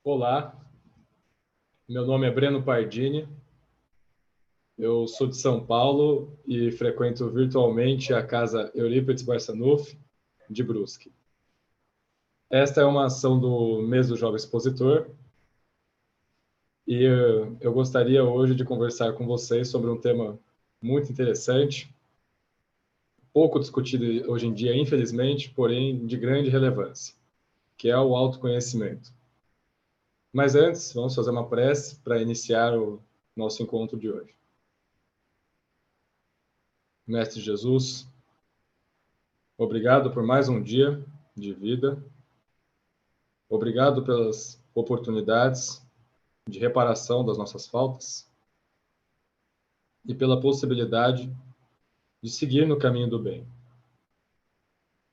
Olá, meu nome é Breno Pardini, eu sou de São Paulo e frequento virtualmente a Casa Eurípides Barçanuffi, de Brusque. Esta é uma ação do Mês do Jovem Expositor e eu gostaria hoje de conversar com vocês sobre um tema muito interessante, pouco discutido hoje em dia, infelizmente, porém de grande relevância, que é o autoconhecimento. Mas antes, vamos fazer uma prece para iniciar o nosso encontro de hoje. Mestre Jesus, obrigado por mais um dia de vida. Obrigado pelas oportunidades de reparação das nossas faltas e pela possibilidade de seguir no caminho do bem.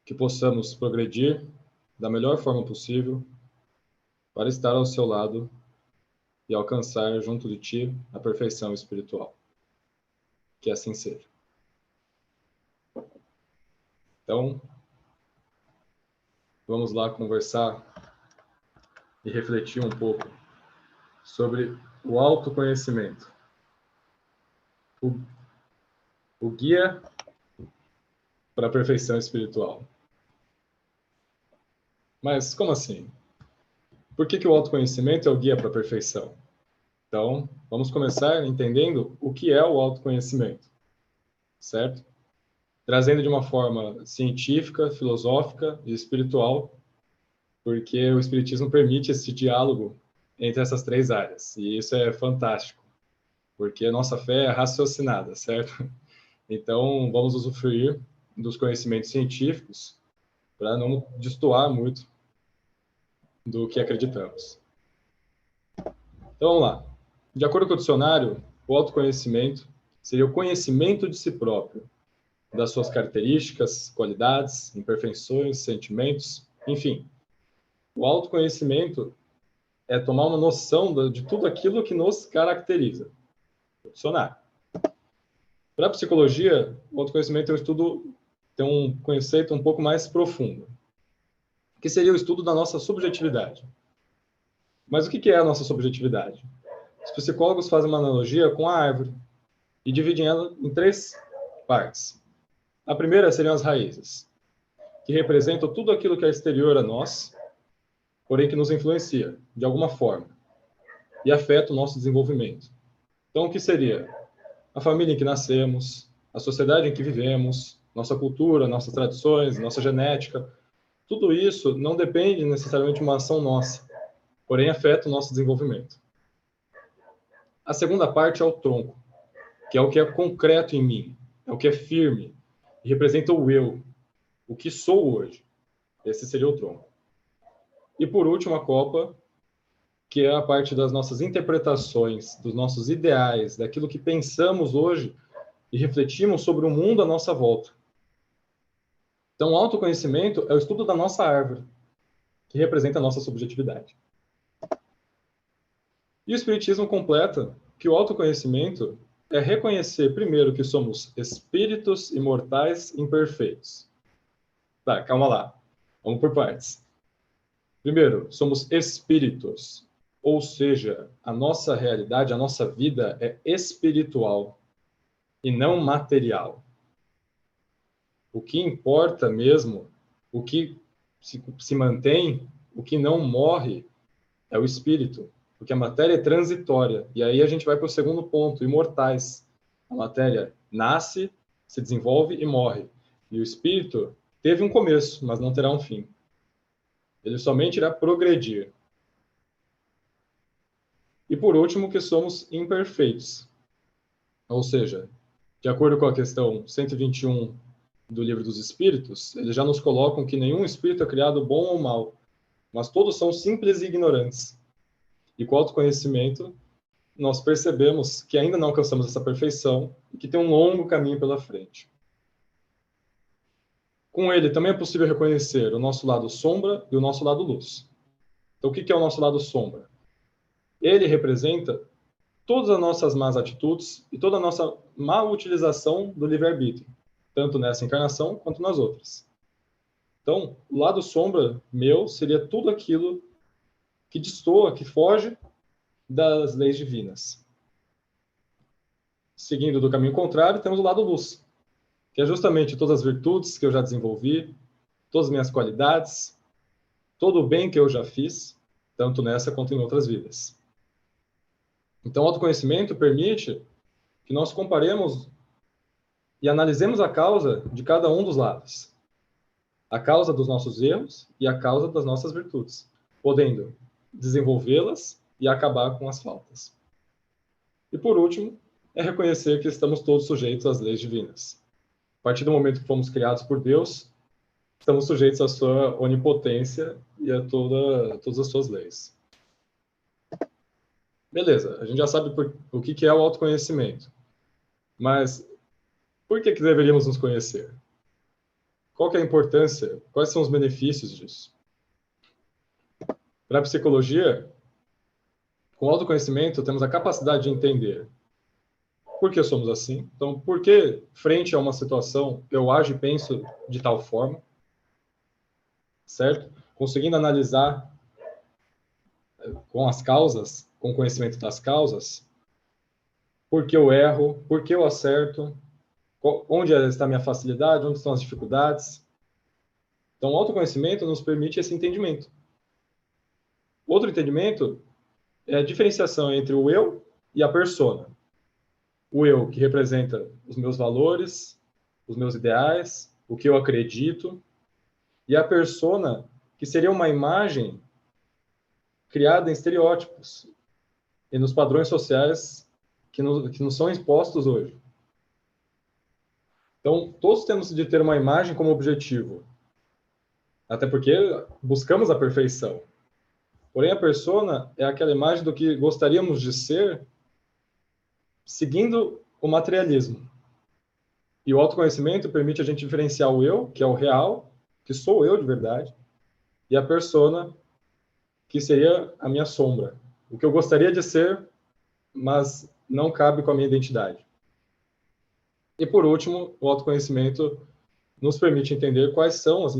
Que possamos progredir da melhor forma possível para estar ao seu lado e alcançar junto de ti a perfeição espiritual. Que assim seja. Então, vamos lá conversar e refletir um pouco sobre o autoconhecimento. O guia para a perfeição espiritual. Mas como assim? Por que o autoconhecimento é o guia para a perfeição? Então, vamos começar entendendo o que é o autoconhecimento, certo? Trazendo de uma forma científica, filosófica e espiritual, porque o Espiritismo permite esse diálogo entre essas três áreas, e isso é fantástico, porque a nossa fé é raciocinada, certo? Então, vamos usufruir dos conhecimentos científicos para não destoar muito do que acreditamos. Então, vamos lá. De acordo com o dicionário, o autoconhecimento seria o conhecimento de si próprio, das suas características, qualidades, imperfeições, sentimentos, enfim. O autoconhecimento é tomar uma noção de tudo aquilo que nos caracteriza. O dicionário. Para a psicologia, o autoconhecimento é um estudo, tem um conceito um pouco mais profundo, que seria o estudo da nossa subjetividade. Mas o que é a nossa subjetividade? Os psicólogos fazem uma analogia com a árvore e dividem ela em três partes. A primeira seriam as raízes, que representam tudo aquilo que é exterior a nós, porém que nos influencia, de alguma forma, e afeta o nosso desenvolvimento. Então, o que seria? A família em que nascemos, a sociedade em que vivemos, nossa cultura, nossas tradições, nossa genética, tudo isso não depende necessariamente de uma ação nossa, porém afeta o nosso desenvolvimento. A segunda parte é o tronco, que é o que é concreto em mim, é o que é firme, e representa o eu, o que sou hoje. Esse seria o tronco. E por último, a copa, que é a parte das nossas interpretações, dos nossos ideais, daquilo que pensamos hoje e refletimos sobre o mundo à nossa volta. Então, o autoconhecimento é o estudo da nossa árvore, que representa a nossa subjetividade. E o Espiritismo completa que o autoconhecimento é reconhecer, primeiro, que somos espíritos imortais imperfeitos. Tá, calma lá. Vamos por partes. Primeiro, somos espíritos, ou seja, a nossa realidade, a nossa vida é espiritual e não material. O que importa mesmo, o que se mantém, o que não morre, é o espírito, porque a matéria é transitória. E aí a gente vai para o segundo ponto, imortais. A matéria nasce, se desenvolve e morre. E o espírito teve um começo, mas não terá um fim. Ele somente irá progredir. E por último, que somos imperfeitos. Ou seja, de acordo com a questão 121 do Livro dos Espíritos, eles já nos colocam que nenhum espírito é criado bom ou mal, mas todos são simples e ignorantes. E com o autoconhecimento, nós percebemos que ainda não alcançamos essa perfeição e que tem um longo caminho pela frente. Com ele, também é possível reconhecer o nosso lado sombra e o nosso lado luz. Então, o que é o nosso lado sombra? Ele representa todas as nossas más atitudes e toda a nossa má utilização do livre-arbítrio, tanto nessa encarnação quanto nas outras. Então, o lado sombra meu seria tudo aquilo que destoa, que foge das leis divinas. Seguindo do caminho contrário, temos o lado luz, que é justamente todas as virtudes que eu já desenvolvi, todas as minhas qualidades, todo o bem que eu já fiz, tanto nessa quanto em outras vidas. Então, o autoconhecimento permite que nós comparemos e analisemos a causa de cada um dos lados. A causa dos nossos erros e a causa das nossas virtudes, podendo desenvolvê-las e acabar com as faltas. E, por último, é reconhecer que estamos todos sujeitos às leis divinas. A partir do momento que fomos criados por Deus, estamos sujeitos à sua onipotência e a todas as suas leis. Beleza, a gente já sabe o que é o autoconhecimento. Mas por que deveríamos nos conhecer? Qual que é a importância? Quais são os benefícios disso? Para a psicologia, com o autoconhecimento, temos a capacidade de entender por que somos assim. Então, por que, frente a uma situação, eu ajo e penso de tal forma? Certo? Conseguindo analisar com as causas, com o conhecimento das causas, por que eu erro, por que eu acerto, onde está a minha facilidade, onde estão as dificuldades. Então, o autoconhecimento nos permite esse entendimento. Outro entendimento é a diferenciação entre o eu e a persona. O eu, que representa os meus valores, os meus ideais, o que eu acredito, e a persona, que seria uma imagem criada em estereótipos e nos padrões sociais que nos são expostos hoje. Então, todos temos de ter uma imagem como objetivo, até porque buscamos a perfeição. Porém, a persona é aquela imagem do que gostaríamos de ser seguindo o materialismo. E o autoconhecimento permite a gente diferenciar o eu, que é o real, que sou eu de verdade, e a persona, que seria a minha sombra. O que eu gostaria de ser, mas não cabe com a minha identidade. E por último, o autoconhecimento nos permite entender quais são as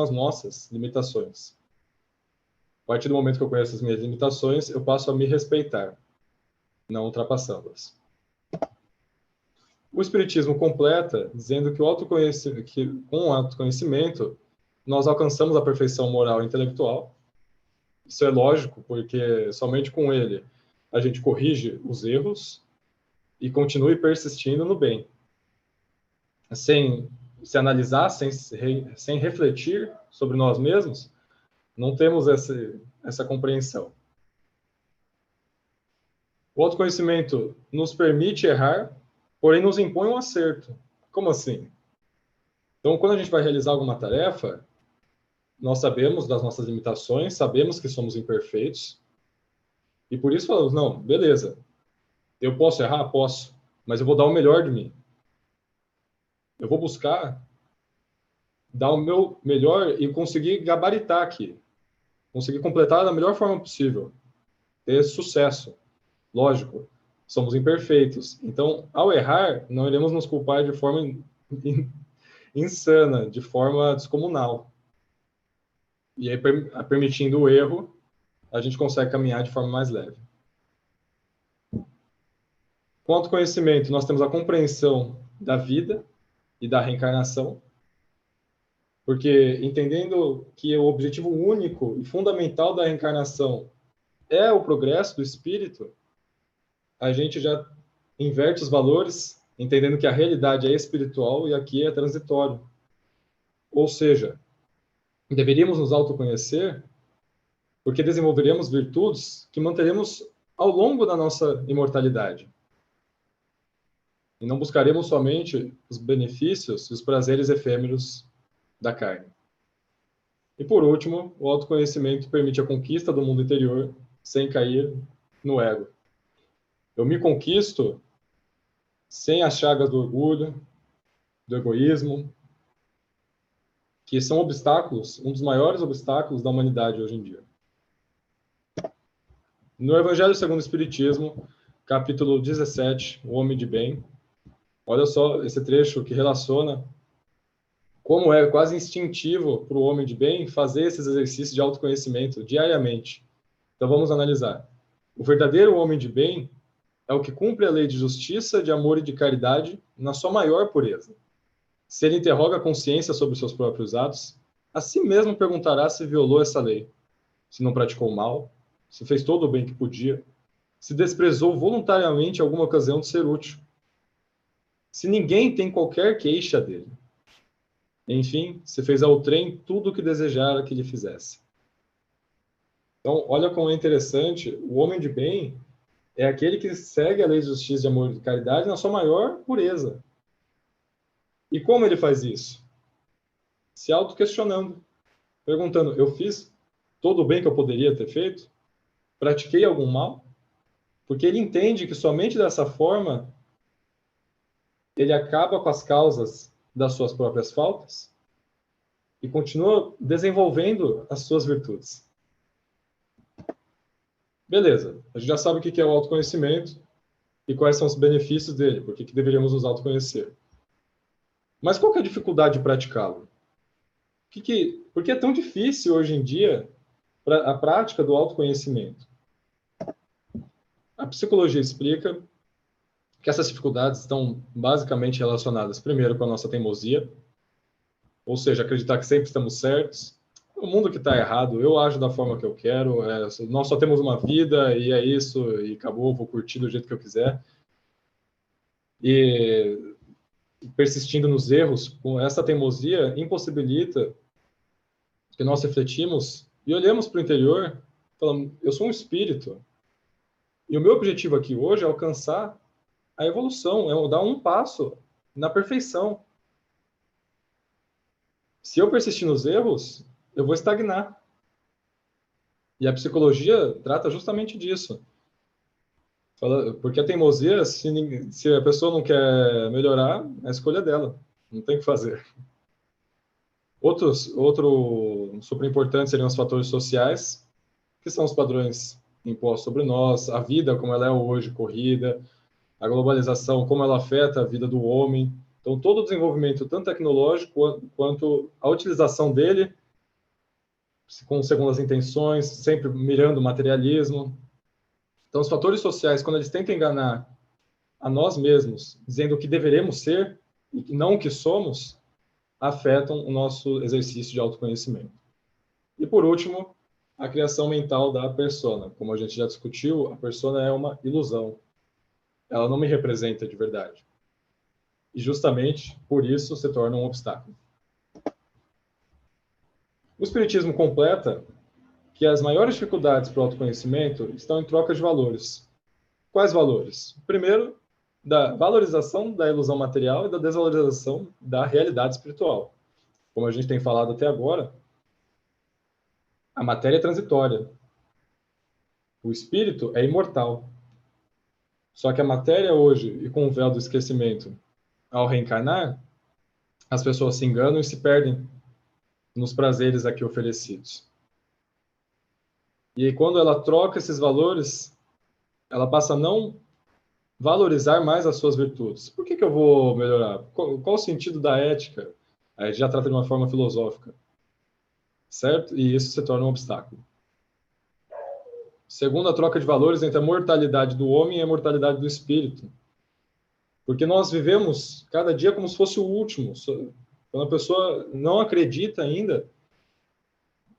nossas limitações. A partir do momento que eu conheço as minhas limitações, eu passo a me respeitar, não ultrapassá-las. O Espiritismo completa dizendo que com o autoconhecimento nós alcançamos a perfeição moral e intelectual. Isso é lógico, porque somente com ele a gente corrige os erros e continue persistindo no bem. Sem se analisar, sem refletir sobre nós mesmos, não temos essa compreensão. O autoconhecimento nos permite errar, porém nos impõe um acerto. Como assim? Então, quando a gente vai realizar alguma tarefa, nós sabemos das nossas limitações, sabemos que somos imperfeitos, E por isso falamos, não, beleza, eu posso errar? Posso, mas eu vou dar o melhor de mim. Eu vou buscar dar o meu melhor e conseguir gabaritar aqui, conseguir completar da melhor forma possível, ter sucesso. Lógico, somos imperfeitos. Então, ao errar, não iremos nos culpar de forma insana, de forma descomunal. E aí, permitindo o erro, a gente consegue caminhar de forma mais leve. Com o autoconhecimento, nós temos a compreensão da vida e da reencarnação, porque entendendo que o objetivo único e fundamental da reencarnação é o progresso do espírito, a gente já inverte os valores, entendendo que a realidade é espiritual e aqui é transitório. Ou seja, deveríamos nos autoconhecer porque desenvolveremos virtudes que manteremos ao longo da nossa imortalidade. E não buscaremos somente os benefícios e os prazeres efêmeros da carne. E por último, o autoconhecimento permite a conquista do mundo interior sem cair no ego. Eu me conquisto sem as chagas do orgulho, do egoísmo, que são obstáculos, um dos maiores obstáculos da humanidade hoje em dia. No Evangelho segundo o Espiritismo, capítulo 17, o homem de bem, olha só esse trecho que relaciona como é quase instintivo para o homem de bem fazer esses exercícios de autoconhecimento diariamente. Então vamos analisar. O verdadeiro homem de bem é o que cumpre a lei de justiça, de amor e de caridade na sua maior pureza. Se ele interroga a consciência sobre seus próprios atos, a si mesmo perguntará se violou essa lei, se não praticou mal, se fez todo o bem que podia, se desprezou voluntariamente alguma ocasião de ser útil, se ninguém tem qualquer queixa dele. Enfim, se fez ao trem tudo o que desejara que lhe fizesse. Então, olha como é interessante, o homem de bem é aquele que segue a lei de justiça, de amor e de caridade na sua maior pureza. E como ele faz isso? Se auto-questionando, perguntando, eu fiz todo o bem que eu poderia ter feito? Pratiquei algum mal? Porque ele entende que somente dessa forma ele acaba com as causas das suas próprias faltas e continua desenvolvendo as suas virtudes. Beleza, a gente já sabe o que é o autoconhecimento e quais são os benefícios dele, por que deveríamos nos autoconhecer. Mas qual que é a dificuldade de praticá-lo? Por que é tão difícil hoje em dia a prática do autoconhecimento? A psicologia explica que essas dificuldades estão basicamente relacionadas, primeiro, com a nossa teimosia, ou seja, acreditar que sempre estamos certos. O mundo que está errado, eu ajo da forma que eu quero, nós só temos uma vida e é isso, e acabou, vou curtir do jeito que eu quiser. E persistindo nos erros, com essa teimosia, impossibilita que nós refletimos e olhemos para o interior, falando, eu sou um espírito, e o meu objetivo aqui hoje é alcançar a evolução, é dar um passo na perfeição. Se eu persistir nos erros, eu vou estagnar. E a psicologia trata justamente disso. Porque a teimosia, se a pessoa não quer melhorar, é a escolha dela. Não tem o que fazer. Outro super importante seriam os fatores sociais, que são os padrões impostos sobre nós, a vida como ela é hoje, corrida, a globalização, como ela afeta a vida do homem. Então, todo o desenvolvimento, tanto tecnológico quanto a utilização dele, com segundas intenções, sempre mirando o materialismo. Então, os fatores sociais, quando eles tentam enganar a nós mesmos, dizendo o que deveremos ser e não o que somos, afetam o nosso exercício de autoconhecimento. E, por último, a criação mental da persona. Como a gente já discutiu, a persona é uma ilusão. Ela não me representa de verdade. E justamente por isso se torna um obstáculo. O Espiritismo completa que as maiores dificuldades para o autoconhecimento estão em troca de valores. Quais valores? Primeiro, da valorização da ilusão material e da desvalorização da realidade espiritual. Como a gente tem falado até agora, a matéria é transitória. O espírito é imortal. Só que a matéria hoje, e com o véu do esquecimento, ao reencarnar, as pessoas se enganam e se perdem nos prazeres aqui oferecidos. E quando ela troca esses valores, ela passa a não valorizar mais as suas virtudes. Por que eu vou melhorar? Qual o sentido da ética? Aí já trata de uma forma filosófica, certo? E isso se torna um obstáculo. Segundo, a troca de valores entre a mortalidade do homem e a mortalidade do espírito. Porque nós vivemos cada dia como se fosse o último. Quando a pessoa não acredita ainda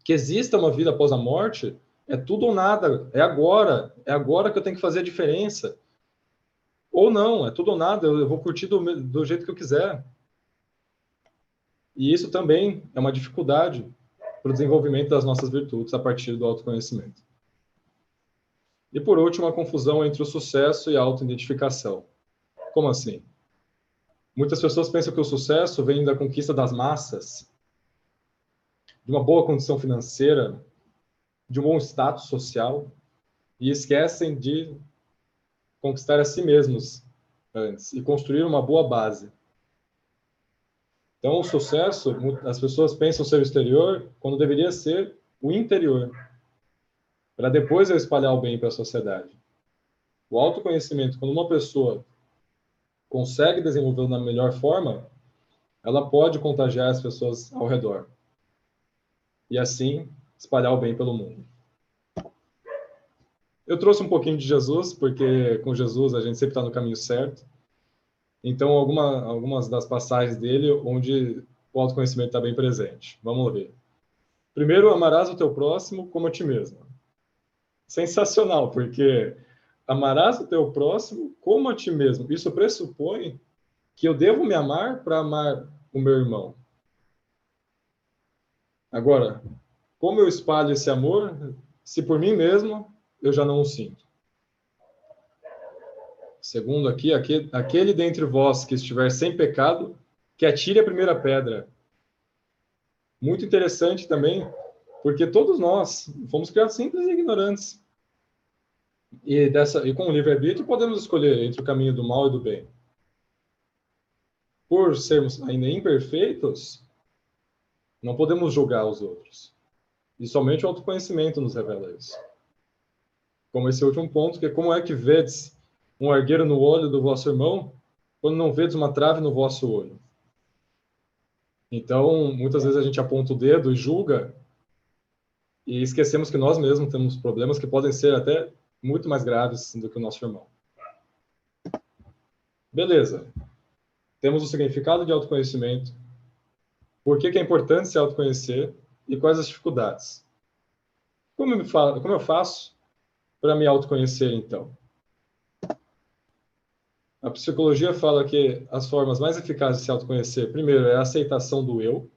que exista uma vida após a morte, é tudo ou nada, é agora que eu tenho que fazer a diferença. Ou não, é tudo ou nada, eu vou curtir do jeito que eu quiser. E isso também é uma dificuldade para o desenvolvimento das nossas virtudes a partir do autoconhecimento. E por último, a confusão entre o sucesso e a autoidentificação. Como assim? Muitas pessoas pensam que o sucesso vem da conquista das massas, de uma boa condição financeira, de um bom status social, e esquecem de conquistar a si mesmos antes e construir uma boa base. Então, o sucesso, as pessoas pensam ser o exterior, quando deveria ser o interior, para depois eu espalhar o bem para a sociedade. O autoconhecimento, quando uma pessoa consegue desenvolvê-lo da melhor forma, ela pode contagiar as pessoas ao redor. E assim, espalhar o bem pelo mundo. Eu trouxe um pouquinho de Jesus, porque com Jesus a gente sempre está no caminho certo. Então, algumas das passagens dele, onde o autoconhecimento está bem presente. Vamos ver. Primeiro, amarás o teu próximo como a ti mesmo. Sensacional, porque amarás o teu próximo como a ti mesmo. Isso pressupõe que eu devo me amar para amar o meu irmão. Agora, como eu espalho esse amor, se por mim mesmo eu já não o sinto? Segundo aqui, aquele dentre vós que estiver sem pecado, que atire a primeira pedra. Muito interessante também, porque todos nós fomos criados simples e ignorantes. E com o livre-arbítrio podemos escolher entre o caminho do mal e do bem. Por sermos ainda imperfeitos, não podemos julgar os outros. E somente o autoconhecimento nos revela isso. Como esse último ponto, que é como é que vedes um argueiro no olho do vosso irmão, quando não vedes uma trave no vosso olho? Então, muitas vezes a gente aponta o dedo e julga, e esquecemos que nós mesmos temos problemas que podem ser até muito mais graves do que o nosso irmão. Beleza. Temos o significado de autoconhecimento, por que é importante se autoconhecer e quais as dificuldades. Como eu faço para me autoconhecer, então? A psicologia fala que as formas mais eficazes de se autoconhecer, primeiro, é a aceitação do eu,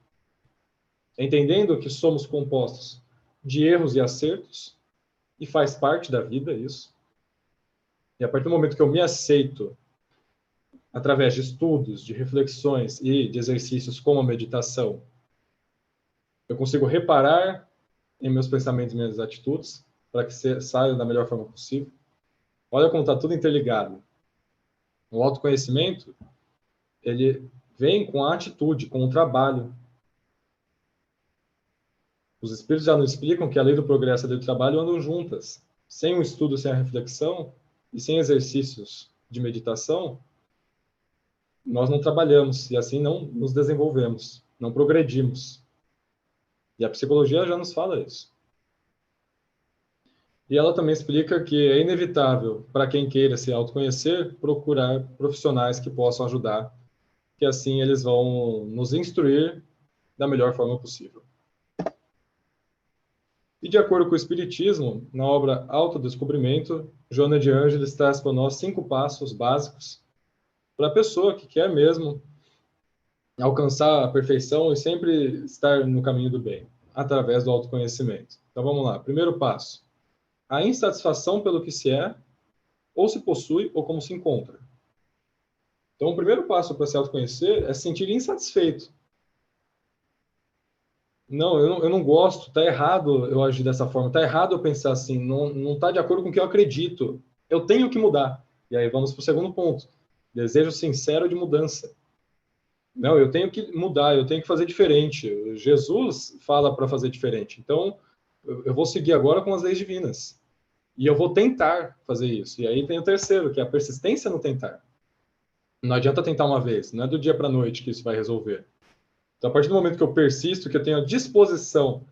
entendendo que somos compostos de erros e acertos, e faz parte da vida isso. E a partir do momento que eu me aceito, através de estudos, de reflexões e de exercícios como a meditação, eu consigo reparar em meus pensamentos e minhas atitudes, para que saiam da melhor forma possível. Olha como está tudo interligado. O autoconhecimento, ele vem com a atitude, com o trabalho. Os espíritos já nos explicam que a lei do progresso e a lei do trabalho andam juntas. Sem o estudo, sem a reflexão e sem exercícios de meditação, nós não trabalhamos e assim não nos desenvolvemos, não progredimos. E a psicologia já nos fala isso. E ela também explica que é inevitável, para quem queira se autoconhecer, procurar profissionais que possam ajudar, que assim eles vão nos instruir da melhor forma possível. E de acordo com o Espiritismo, na obra Autodescobrimento, Joana de Ângeles traz para nós 5 passos básicos para a pessoa que quer mesmo alcançar a perfeição e sempre estar no caminho do bem, através do autoconhecimento. Então vamos lá. Primeiro passo: a insatisfação pelo que se é, ou se possui, ou como se encontra. Então, o primeiro passo para se autoconhecer é se sentir insatisfeito. Não, eu não gosto, tá errado eu agir dessa forma, tá errado eu pensar assim, não tá de acordo com o que eu acredito. Eu tenho que mudar. E aí vamos para o segundo ponto. Desejo sincero de mudança. Não, eu tenho que mudar, eu tenho que fazer diferente. Jesus fala para fazer diferente. Então, eu vou seguir agora com as leis divinas. E eu vou tentar fazer isso. E aí tem o terceiro, que é a persistência no tentar. Não adianta tentar uma vez, não é do dia para a noite que isso vai resolver. Então, a partir do momento que eu persisto, que eu tenho a disposição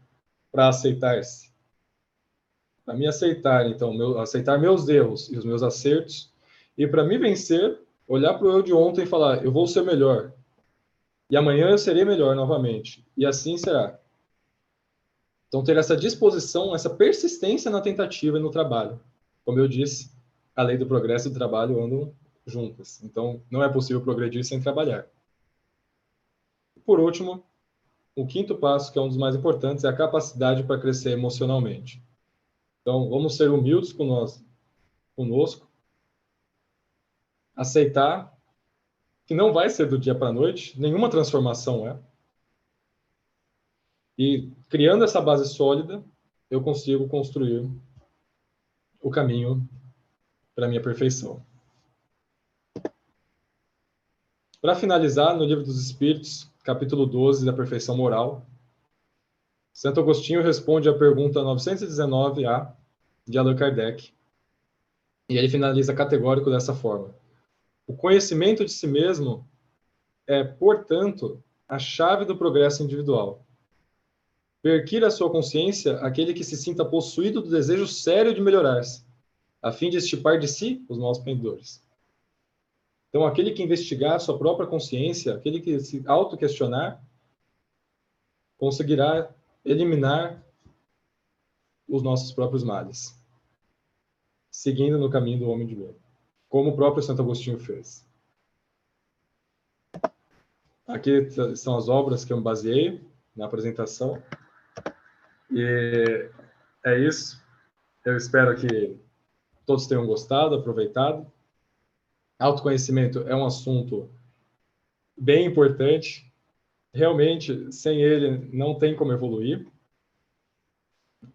para aceitar-se, para me aceitar, então, aceitar meus erros e os meus acertos, e para me vencer, olhar para o eu de ontem e falar: eu vou ser melhor, e amanhã eu serei melhor novamente, e assim será. Então, ter essa disposição, essa persistência na tentativa e no trabalho. Como eu disse, a lei do progresso e do trabalho andam juntas. Então, não é possível progredir sem trabalhar. Por último, o quinto passo, que é um dos mais importantes, é a capacidade para crescer emocionalmente. Então, vamos ser humildes conosco, aceitar que não vai ser do dia para a noite, nenhuma transformação é. E criando essa base sólida, eu consigo construir o caminho para a minha perfeição. Para finalizar, no Livro dos Espíritos, capítulo 12, da perfeição moral, Santo Agostinho responde à pergunta 919A de Allan Kardec. E ele finaliza categórico dessa forma: o conhecimento de si mesmo é, portanto, a chave do progresso individual. Perquira a sua consciência aquele que se sinta possuído do desejo sério de melhorar-se, a fim de extirpar de si os maus pendores. Então, aquele que investigar a sua própria consciência, aquele que se auto-questionar, conseguirá eliminar os nossos próprios males, seguindo no caminho do homem de bem, como o próprio Santo Agostinho fez. Aqui são as obras que eu me baseei na apresentação. E é isso. Eu espero que todos tenham gostado, aproveitado. Autoconhecimento é um assunto bem importante. Realmente, sem ele, não tem como evoluir.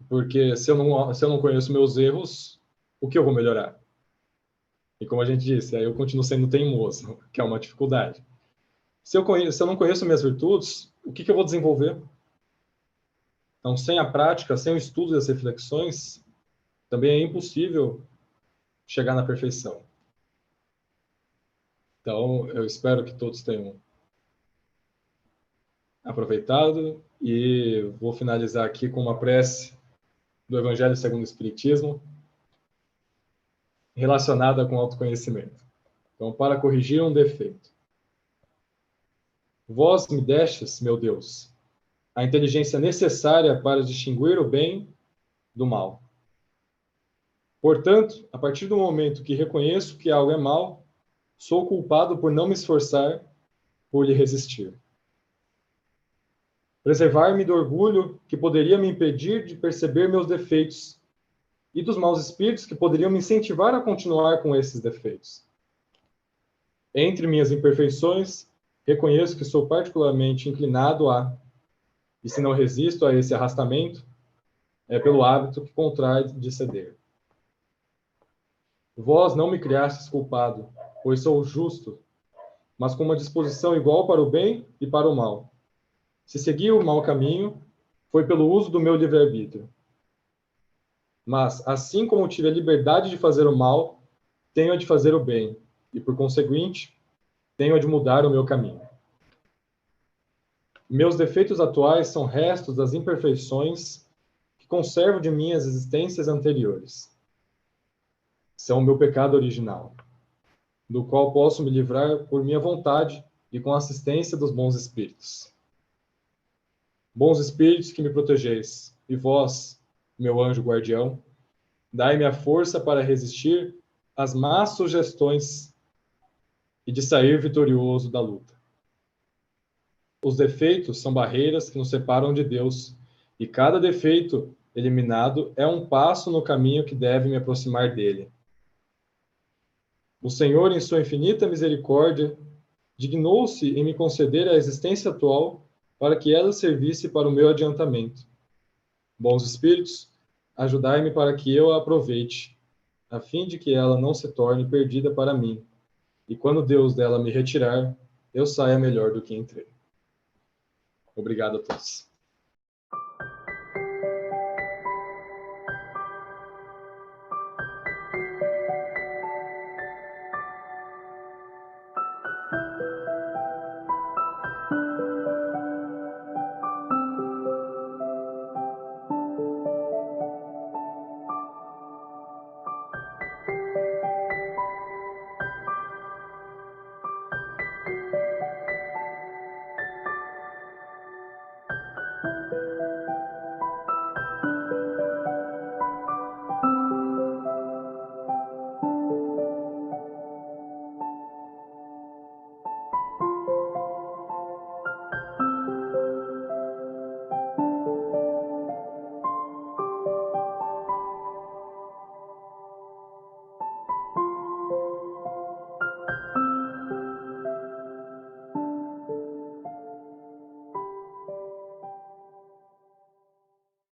Porque se eu não conheço meus erros, o que eu vou melhorar? E como a gente disse, aí eu continuo sendo teimoso, que é uma dificuldade. Se eu não conheço minhas virtudes, o que eu vou desenvolver? Então, sem a prática, sem o estudo e as reflexões, também é impossível chegar na perfeição. Então, eu espero que todos tenham aproveitado e vou finalizar aqui com uma prece do Evangelho segundo o Espiritismo relacionada com autoconhecimento. Então, para corrigir um defeito. Vós me destes, meu Deus, a inteligência necessária para distinguir o bem do mal. Portanto, a partir do momento que reconheço que algo é mal, sou culpado por não me esforçar por lhe resistir. Preservar-me do orgulho que poderia me impedir de perceber meus defeitos e dos maus espíritos que poderiam me incentivar a continuar com esses defeitos. Entre minhas imperfeições, reconheço que sou particularmente inclinado a, e se não resisto a esse arrastamento, é pelo hábito que contrai de ceder. Vós não me criastes culpado, pois sou justo, mas com uma disposição igual para o bem e para o mal. Se segui o mau caminho, foi pelo uso do meu livre-arbítrio. Mas, assim como tive a liberdade de fazer o mal, tenho a de fazer o bem, e, por conseguinte, tenho a de mudar o meu caminho. Meus defeitos atuais são restos das imperfeições que conservo de minhas existências anteriores. São o meu pecado original, do qual posso me livrar por minha vontade e com a assistência dos bons espíritos. Bons espíritos que me protegeis, e vós, meu anjo guardião, dai-me a força para resistir às más sugestões e de sair vitorioso da luta. Os defeitos são barreiras que nos separam de Deus, e cada defeito eliminado é um passo no caminho que deve me aproximar dele. O Senhor, em sua infinita misericórdia, dignou-se em me conceder a existência atual para que ela servisse para o meu adiantamento. Bons espíritos, ajudai-me para que eu a aproveite, a fim de que ela não se torne perdida para mim, e quando Deus dela me retirar, eu saia melhor do que entrei. Obrigado a todos.